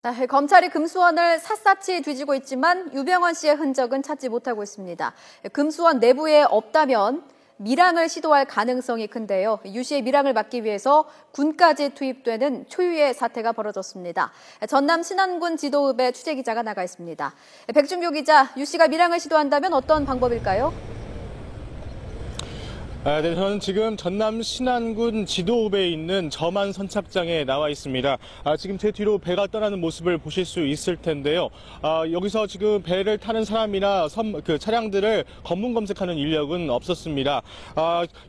네, 검찰이 금수원을 샅샅이 뒤지고 있지만 유병헌 씨의 흔적은 찾지 못하고 있습니다. 금수원 내부에 없다면 밀항을 시도할 가능성이 큰데요. 유 씨의 밀항을 막기 위해서 군까지 투입되는 초유의 사태가 벌어졌습니다. 전남 신안군 지도읍에 취재기자가 나가 있습니다. 백준규 기자, 유 씨가 밀항을 시도한다면 어떤 방법일까요? 네, 저는 지금 전남 신안군 지도읍에 있는 점안 선착장에 나와 있습니다. 지금 제 뒤로 배가 떠나는 모습을 보실 수 있을 텐데요. 여기서 지금 배를 타는 사람이나 차량들을 검문 검색하는 인력은 없었습니다.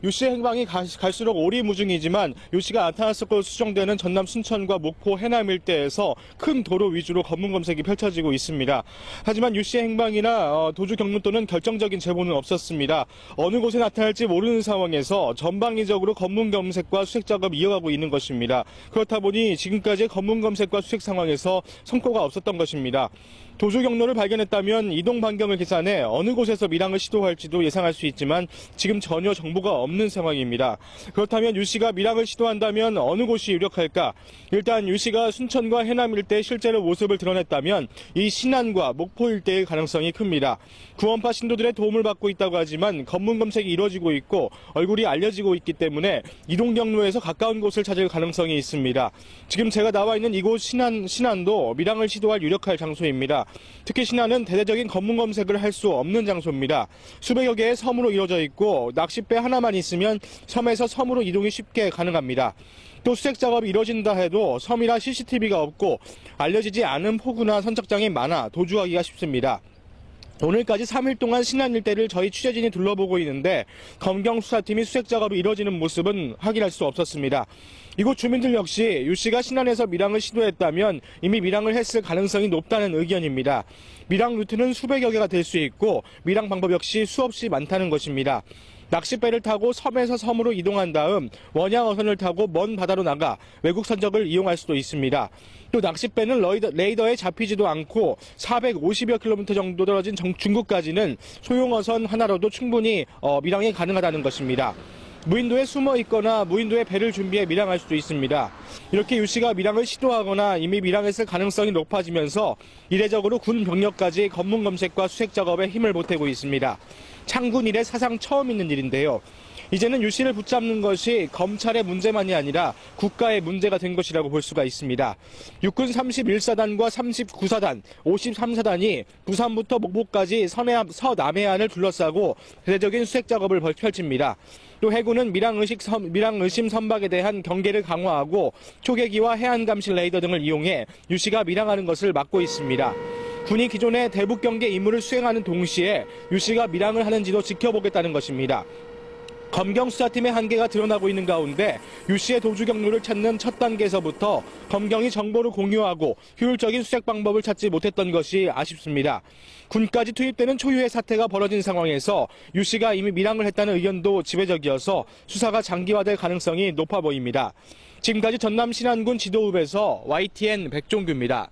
유 씨의 행방이 갈수록 오리무중이지만 유 씨가 나타났을 것으로 추정되는 전남 순천과 목포 해남 일대에서 큰 도로 위주로 검문 검색이 펼쳐지고 있습니다. 하지만 유 씨의 행방이나 도주 경로 또는 결정적인 제보는 없었습니다. 어느 곳에 나타날지 모르는 상황에서 전방위적으로 검문 검색과 수색 작업을 이어가고 있는 것입니다. 그렇다 보니 지금까지 검문 검색과 수색 상황에서 성과가 없었던 것입니다. 도주 경로를 발견했다면 이동 반경을 계산해 어느 곳에서 밀항을 시도할지도 예상할 수 있지만 지금 전혀 정보가 없는 상황입니다. 그렇다면 유 씨가 밀항을 시도한다면 어느 곳이 유력할까? 일단 유 씨가 순천과 해남 일대에 실제로 모습을 드러냈다면 이 신안과 목포 일대의 가능성이 큽니다. 구원파 신도들의 도움을 받고 있다고 하지만 검문 검색이 이루어지고 있고 얼굴이 알려지고 있기 때문에 이동 경로에서 가까운 곳을 찾을 가능성이 있습니다. 지금 제가 나와 있는 이곳 신안도 밀항을 시도할 유력할 장소입니다. 특히 신안은 대대적인 검문 검색을 할 수 없는 장소입니다. 수백여 개의 섬으로 이루어져 있고 낚싯배 하나만 있으면 섬에서 섬으로 이동이 쉽게 가능합니다. 또 수색 작업이 이루어진다 해도 섬이라 CCTV가 없고 알려지지 않은 포구나 선착장이 많아 도주하기가 쉽습니다. 오늘까지 3일 동안 신안 일대를 저희 취재진이 둘러보고 있는데 검경 수사팀이 수색 작업이 이루어지는 모습은 확인할 수 없었습니다. 이곳 주민들 역시 유 씨가 신안에서 밀항을 시도했다면 이미 밀항을 했을 가능성이 높다는 의견입니다. 밀항 루트는 수백여 개가 될 수 있고 밀항 방법 역시 수없이 많다는 것입니다. 낚싯배를 타고 섬에서 섬으로 이동한 다음 원양 어선을 타고 먼 바다로 나가 외국 선적을 이용할 수도 있습니다. 또 낚싯배는 레이더에 잡히지도 않고 450여 킬로미터 정도 떨어진 중국까지는 소형 어선 하나로도 충분히 밀항이 가능하다는 것입니다. 무인도에 숨어 있거나 무인도에 배를 준비해 밀항할 수도 있습니다. 이렇게 유 씨가 밀항을 시도하거나 이미 밀항했을 가능성이 높아지면서 이례적으로 군 병력까지 검문 검색과 수색 작업에 힘을 보태고 있습니다. 창군 이래 사상 처음 있는 일인데요. 이제는 유 씨를 붙잡는 것이 검찰의 문제만이 아니라 국가의 문제가 된 것이라고 볼 수가 있습니다. 육군 31사단과 39사단, 53사단이 부산부터 목포까지 서남해안을 둘러싸고 대대적인 수색 작업을 펼칩니다. 또 해군은 밀항의심 선박에 대한 경계를 강화하고 초계기와 해안감시 레이더 등을 이용해 유 씨가 밀항하는 것을 막고 있습니다. 군이 기존의 대북 경계 임무를 수행하는 동시에 유 씨가 밀항을 하는지도 지켜보겠다는 것입니다. 검경 수사팀의 한계가 드러나고 있는 가운데 유 씨의 도주 경로를 찾는 첫 단계에서부터 검경이 정보를 공유하고 효율적인 수색 방법을 찾지 못했던 것이 아쉽습니다. 군까지 투입되는 초유의 사태가 벌어진 상황에서 유 씨가 이미 밀항을 했다는 의견도 지배적이어서 수사가 장기화될 가능성이 높아 보입니다. 지금까지 전남 신안군 지도읍에서 YTN 백종규입니다.